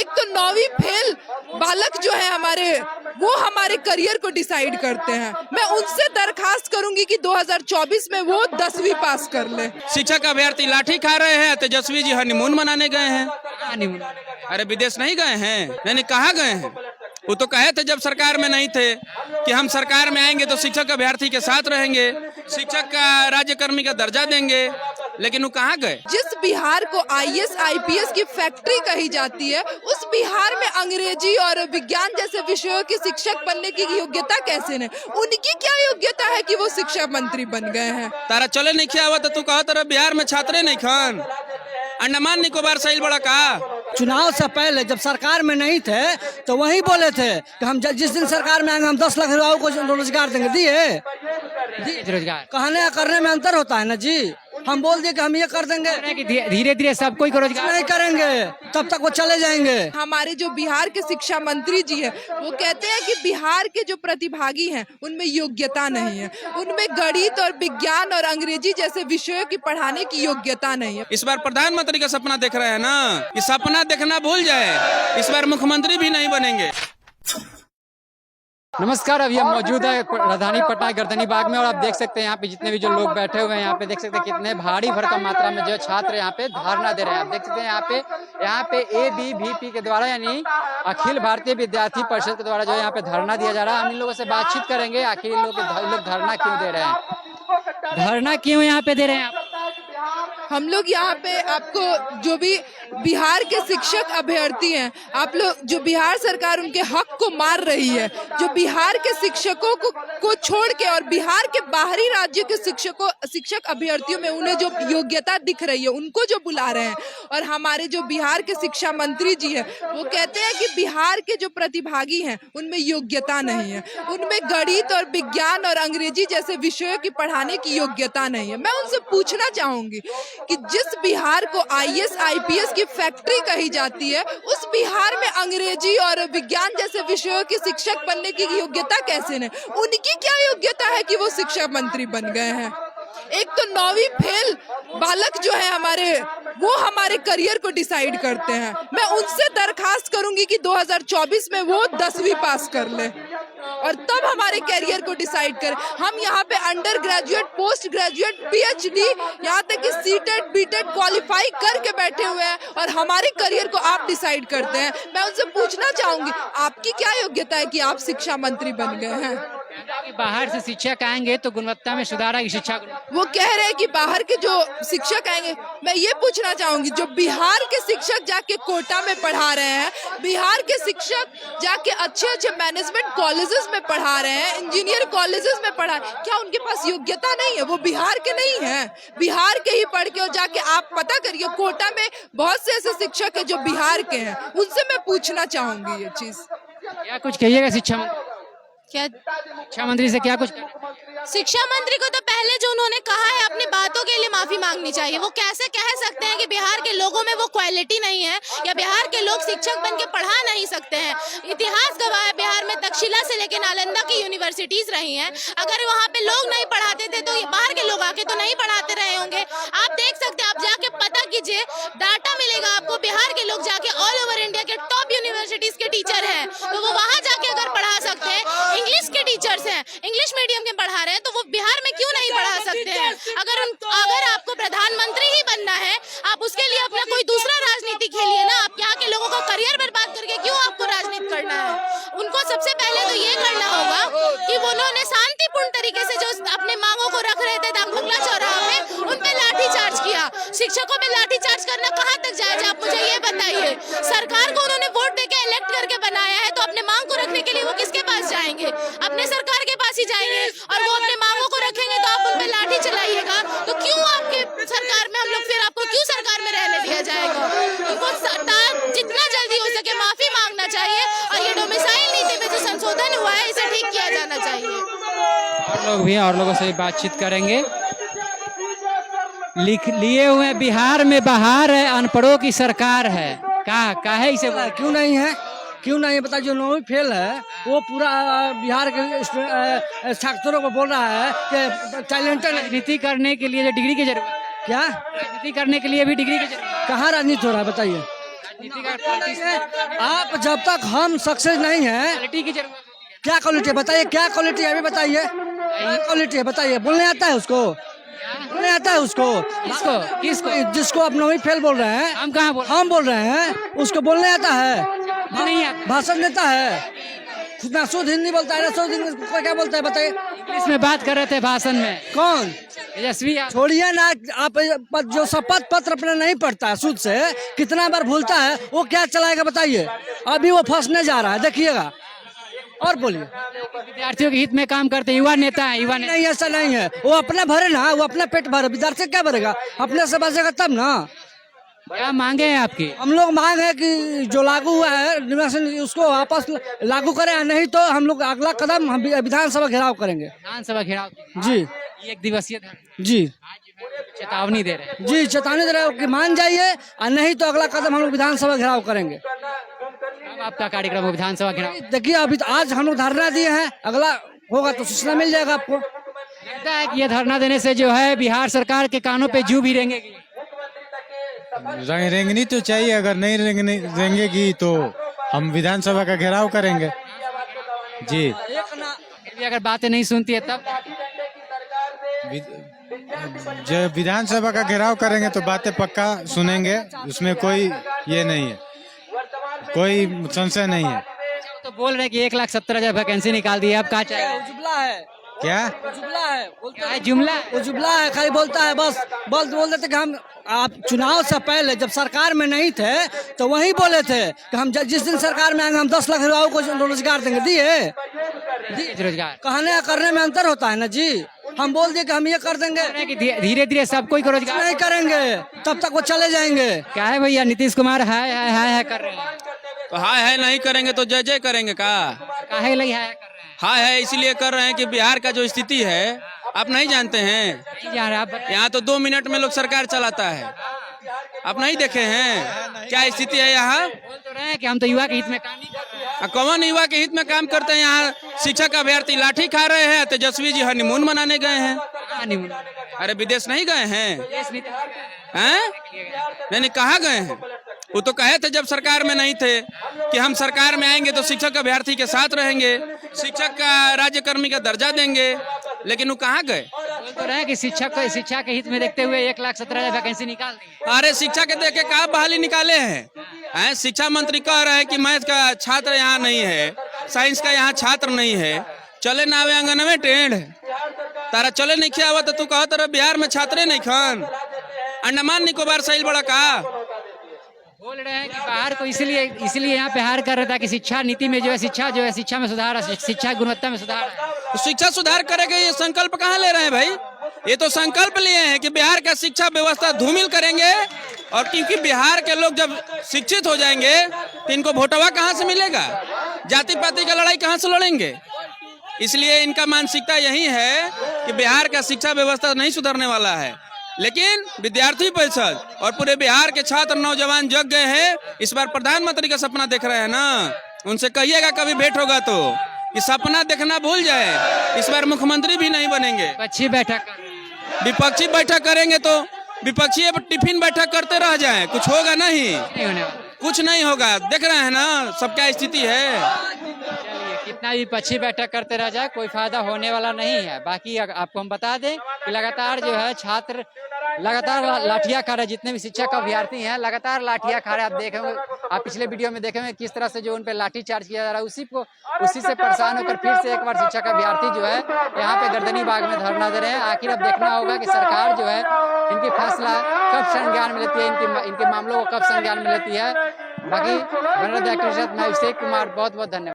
एक तो 9वीं फेल बालक जो है हमारे, वो हमारे करियर को डिसाइड करते हैं। मैं उनसे दरखास्त करूंगी कि 2024 में वो 10वीं पास कर ले। शिक्षक अभ्यर्थी लाठी खा रहे हैं, तेजस्वी जी हनीमून मनाने गए हैं। अरे विदेश नहीं गए हैं? नहीं, कहाँ गए हैं? वो तो कहे थे जब सरकार में नहीं थे कि हम सरकार में आएंगे तो शिक्षक अभ्यर्थी के साथ रहेंगे, शिक्षक का राज्यकर्मी का दर्जा देंगे, लेकिन वो कहाँ गए? जिस बिहार को आईएएस आईपीएस की फैक्ट्री कही जाती है, उस बिहार में अंग्रेजी और विज्ञान जैसे विषयों के शिक्षक बनने की योग्यता कैसे है? उनकी क्या योग्यता है कि वो शिक्षा मंत्री बन गए हैं? तारा चले नहीं किया हुआ तो तू कहा तेरा बिहार में छात्रे नहीं खान, अंडमान निकोबार सही बड़ा का। चुनाव से पहले जब सरकार में नहीं थे तो वही बोले थे कि हम जिस दिन सरकार में आएंगे हम 10 लाख युवाओं को रोजगार देंगे। दिए रोजगार कहने करने में अंतर होता है ना जी। हम बोल दिए कि हम ये कर देंगे, धीरे धीरे सबको रोजगार नहीं करेंगे तब तक वो चले जाएंगे। हमारे जो बिहार के शिक्षा मंत्री जी है, वो कहते हैं कि बिहार के जो प्रतिभागी हैं उनमें योग्यता नहीं है, उनमें गणित और विज्ञान और अंग्रेजी जैसे विषयों की पढ़ाने की योग्यता नहीं है। इस बार प्रधानमंत्री का सपना देख रहे हैं ना, ये सपना देखना भूल जाए, इस बार मुख्यमंत्री भी नहीं बनेंगे। नमस्कार, अभी हम मौजूद है राजधानी पटना गर्दनी बाग में और आप देख सकते हैं यहाँ पे जितने भी जो लोग बैठे हुए हैं, यहाँ पे देख सकते हैं कितने भारी भरकम मात्रा में जो छात्र यहाँ पे धरना दे रहे हैं। आप देख सकते हैं यहाँ पे ABVP के द्वारा यानी अखिल भारतीय विद्यार्थी परिषद के द्वारा जो यहाँ पे धरना दिया जा रहा है। हम इन लोगों से बातचीत करेंगे आखिर इन लोग धरना क्यों दे रहे हैं, धरना क्यों यहाँ पे दे रहे हैं। हम लोग यहाँ पे आपको जो भी बिहार के शिक्षक अभ्यर्थी हैं, आप लोग जो बिहार सरकार उनके हक को मार रही है, जो बिहार के शिक्षकों को छोड़ के और बिहार के बाहरी राज्यों के शिक्षक अभ्यर्थियों में उन्हें जो योग्यता दिख रही है उनको जो बुला रहे हैं। और हमारे जो बिहार के शिक्षा मंत्री जी है, वो कहते हैं कि बिहार के जो प्रतिभागी हैं उनमें योग्यता नहीं है, उनमें गणित और विज्ञान और अंग्रेजी जैसे विषयों की पढ़ाने की योग्यता नहीं है। मैं उनसे पूछना चाहूंगी कि जिस बिहार को आईएएस आईपीएस की फैक्ट्री कही जाती है, उस बिहार में अंग्रेजी और विज्ञान जैसे विषयों के शिक्षक बनने की योग्यता कैसे है? उनकी क्या योग्यता है कि वो शिक्षा मंत्री बन गए हैं? एक तो 9वीं फेल बालक जो है हमारे, वो हमारे करियर को डिसाइड करते हैं। मैं उनसे दरखास्त करूंगी कि 2024 में वो 10वीं पास कर ले और तब हमारे करियर को डिसाइड करें। हम यहाँ पे under graduate, post graduate, PhD, यहाँ तक कि सीटेट बीटेट क्वालिफाई करके बैठे हुए हैं और हमारे करियर को आप डिसाइड करते हैं। मैं उनसे पूछना चाहूंगी, आपकी क्या योग्यता है कि आप शिक्षा मंत्री बन गए हैं? बाहर से शिक्षक आएंगे तो गुणवत्ता में सुधार आएगी शिक्षा। वो कह रहे हैं कि बाहर के जो शिक्षक आएंगे। मैं ये पूछना चाहूंगी, जो बिहार के शिक्षक जाके कोटा में पढ़ा रहे हैं, बिहार के शिक्षक जाके अच्छे मैनेजमेंट कॉलेजेस में पढ़ा रहे हैं, इंजीनियर कॉलेजेस में पढ़ा, क्या उनके पास योग्यता नहीं है? वो बिहार के नहीं है, बिहार के ही पढ़ के और जाके आप पता करिए, कोटा में बहुत से ऐसे शिक्षक है जो बिहार के हैं। उनसे मैं पूछना चाहूंगी ये चीज। क्या कुछ कहिएगा शिक्षा मंत्री? क्या शिक्षा मंत्री से क्या कुछ? शिक्षा मंत्री को तो पहले जो उन्होंने कहा है अपनी बातों के लिए माफी मांगनी चाहिए। वो कैसे कह सकते हैं कि बिहार के लोगों में वो क्वालिटी नहीं है या बिहार के लोग शिक्षक बन के पढ़ा नहीं सकते हैं। इतिहास गवाह है, बिहार में तक्षशिला से लेकर नालंदा की यूनिवर्सिटीज रही हैं। अगर वहाँ पे लोग नहीं पढ़ाते थे तो बाहर के लोग आके तो नहीं पढ़ाते रहे होंगे। आप देख सकते हैं, आप जाके पता कीजिए, डाटा मिलेगा आपको, बिहार के लोग जाके ऑल ओवर इंडिया के टॉप यूनिवर्सिटीज के टीचर हैं, तो वो वहाँ जाके अगर पढ़ा सकते हैं। इंग्लिश के टीचर्स हैं, इंग्लिश मीडियम के पढ़ा रहे हैं, तो वो बिहार में क्यों नहीं पढ़ा सकते हैं? अगर आपको प्रधानमंत्री ही बनना है, आप उसके लिए अपना कोई दूसरा राजनीति खेलिए ना। आप यहाँ के लोगों का करियर बर्बाद करके क्यों आपको राजनीति करना है? उनको सबसे पहले तो ये करना होगा कि उन्होंने शांतिपूर्ण तरीके से जो अपने मांगों को रख रहे थे दामबंगला चौराहा में, उन पे लाठीचार्ज किया। शिक्षकों पे लाठीचार्ज करना कहाँ तक जायज, आप मुझे ये बताइए। सरकार को उन्होंने वोट देके इलेक्ट करके बनाया है, तो अपने मांग को रखने के लिए वो किसके पास जाएंगे? अपने सरकार के पास ही जाएंगे। और वो अपने मांगों को रखेंगे तो आप उन पे लाठी चलाइएगा, तो क्यों आपके सरकार में हम लोग, फिर आपको क्यों सरकार में रहने दिया जाएगा? उनको जितना जल्दी हो सके माफी मांगना चाहिए और ये डोमिसाइल नीति में जो संशोधन हुआ है इसे ठीक किया जाना चाहिए। और लोग भी और लोगों से बातचीत करेंगे। लिख लिए हुए बिहार में बहार है, अनपढ़ों की सरकार है। का है इसे? क्यों नहीं है? क्यों नहीं पता? जो 9वीं फेल है वो पूरा बिहार के छात्रों को बोल रहा है कि टैलेंटेड। राजनीति करने के लिए जो डिग्री की जरूरत, क्या राजनीति करने के लिए भी डिग्री की जरूरत? कहाँ राजनीति हो रहा है बताइए? राजनीति का क्वालिटी आप जब तक हम सक्सेस नहीं हैं, की जरूरत क्या क्वालिटी है बताइए, क्या क्वालिटी है अभी बताइए, क्या क्वालिटी है बताइए, बोलने आता है उसको, बोलने आता है उसको, किसको किसको जिसको आप नवी फेल बोल रहे हैं, हम कहाँ बोल हम बोल रहे हैं, उसको बोलने आता है, नहीं आता भाषण देता है, ना शुद्ध हिंदी बोलता है ना शुद्ध इंग्लिश, कोई क्या बोलता है बताइए, इंग्लिश में बात कर रहे थे भाषण में कौन? तेजस्वी यादव। छोड़िए ना, आप जो शपथ पत्र अपना नहीं पढ़ता है शुद्ध से, कितना बार भूलता है, वो क्या चलाएगा बताइए, अभी वो फंसने जा रहा है देखिएगा, और बोलिए। विद्यार्थियों के हित में काम करते युवा नेता है, युवा नेता नहीं ऐसा नहीं है, वो अपना भरे ना, वो अपना पेट भरे, विद्यार्थी क्या भरेगा, अपने से बचेगा तब ना। क्या मांगे हैं आपकी? हम लोग मांग है कि जो लागू हुआ है निवासन उसको वापस लागू करें, नहीं तो हम लोग अगला कदम हम विधानसभा घेराव करेंगे। विधानसभा घेराव जी एक दिवसीय धरना जी चेतावनी दे रहे हैं। जी, चेतावनी दे रहे हो कि मान जाइए, और नहीं तो अगला कदम हम लोग विधानसभा घेराव करेंगे। अब आपका कार्यक्रम है विधानसभा घेराव। देखिए अभी तो आज हम लोग धरना दिए हैं, अगला होगा तो सूचना मिल जाएगा आपको। लगता है कि ये धरना देने से जो है बिहार सरकार के कानों पे जू भी रेंगेगी। रेंगनी तो चाहिए, अगर नहीं रेंगेगी तो हम विधानसभा का घेराव करेंगे। जी, फिर भी अगर बातें नहीं सुनती है तब जब विधानसभा का घेराव करेंगे तो बातें पक्का सुनेंगे, उसमें कोई ये नहीं है, कोई संशय नहीं है। तो बोल रहे हैं कि 1,70,000 वैकेंसी निकाल दी है, अब कहा चाहिए? जुमला है, क्या जुमला है, क्या है जुमला? वो जुमला है, खाली बोलता है, बस बोल देते कि हम आप चुनाव से पहले जब सरकार में नहीं थे तो वही बोले थे कि हम जिस दिन सरकार में आएंगे हम 10 लाख युवाओं को रोजगार देंगे, दिए रोजगार कहने करने में अंतर होता है ना जी। हम बोल दिए कि हम ये कर देंगे, कि धीरे धीरे सबको को रोजगार नहीं करेंगे तब तक वो चले जाएंगे। क्या है भैया, नीतीश कुमार हाय हाय हाय हाय कर रहे हैं, तो हाय है नहीं करेंगे तो जय जय करेंगे का? काहे लगी हाय कर रहे हैं? हाय है इसलिए कर रहे हैं कि बिहार का जो स्थिति है आप नहीं जानते हैं। नहीं जान रहे आप बताइए। यहाँ तो 2 मिनट में लोग सरकार चलाता है, आप नहीं देखे हैं क्या स्थिति है यहाँ? बोल तो रहे हैं कि हम तो युवा के हित में काम नहीं कर रहे हैं। कौन युवा के हित में काम करते हैं? यहाँ शिक्षक अभ्यर्थी लाठी खा रहे हैं, तेजस्वी जी हनीमून मनाने गए हैं। कहाँ नहीं बोला? अरे विदेश नहीं गए हैं? देश नीति हैं? नहीं कहाँ गए हैं? वो तो कहे थे जब सरकार में नहीं थे कि हम सरकार में आएंगे तो शिक्षक अभ्यर्थी के साथ रहेंगे, शिक्षक का राज्यकर्मी का दर्जा देंगे, लेकिन वो कहाँ गए? बोल तो रहे हैं कि शिक्षा के हित में देखते हुए 1,70,000 वैकेंसी निकाल दी। अरे शिक्षा के देखे कहाँ बहाली निकाले हैं? शिक्षा मंत्री कह रहे हैं कि मैथ का छात्र यहाँ नहीं है, साइंस का यहाँ छात्र नहीं है, चले ना आवे आंगन में टेढ़ तारा चले नहीं खिया तो तू कहा तेरा बिहार में छात्रे नहीं खान, अंडमान निकोबार सही बड़ा का? बोल रहे हैं कि बाहर को इसीलिए यहाँ पे हार कर रहा था कि शिक्षा नीति में जो है शिक्षा में सुधार है, शिक्षा की गुणवत्ता में सुधार है। तो शिक्षा सुधार करेंगे, ये संकल्प कहाँ ले रहे हैं भाई? ये तो संकल्प लिए हैं कि बिहार का शिक्षा व्यवस्था धूमिल करेंगे, और क्योंकि बिहार के लोग जब शिक्षित हो जाएंगे तो इनको वोटवा कहाँ से मिलेगा, जाति पाति का लड़ाई कहाँ से लड़ेंगे? इसलिए इनका मानसिकता यही है कि बिहार का शिक्षा व्यवस्था नहीं सुधरने वाला है। लेकिन विद्यार्थी परिषद और पूरे बिहार के छात्र नौजवान जग गए हैं, इस बार प्रधानमंत्री का सपना देख रहे हैं ना, उनसे कहिएगा कभी भेंट होगा तो कि सपना देखना भूल जाए, इस बार मुख्यमंत्री भी नहीं बनेंगे। अच्छी बैठक विपक्षी बैठक करेंगे तो विपक्षी टिफिन बैठक करते रह जाएं, कुछ होगा नहीं, होने वाला, कुछ नहीं होगा। देख रहे हैं ना सब क्या स्थिति है। चलिए कितना भी पक्षी बैठक करते रह जाए कोई फायदा होने वाला नहीं है। बाकी आपको हम बता दें कि लगातार जो है छात्र लगातार लाठियां खा रहे, जितने भी शिक्षक अभ्यर्थी हैं लगातार लाठियां खा रहे। आप देखेंगे, आप पिछले वीडियो में देखेंगे किस तरह से जो उन पे लाठी चार्ज किया जा रहा है, उसी से परेशान होकर फिर से एक बार शिक्षक अभ्यर्थी जो है यहाँ पे गर्दनी बाग में धरना दे रहे हैं। आखिर अब देखना होगा कि सरकार जो है इनकी फैसला कब संज्ञान में लेती है, इनके मामलों को कब संज्ञान में लेती है। बाकी मैं अभिषेक कुमार, बहुत बहुत धन्यवाद।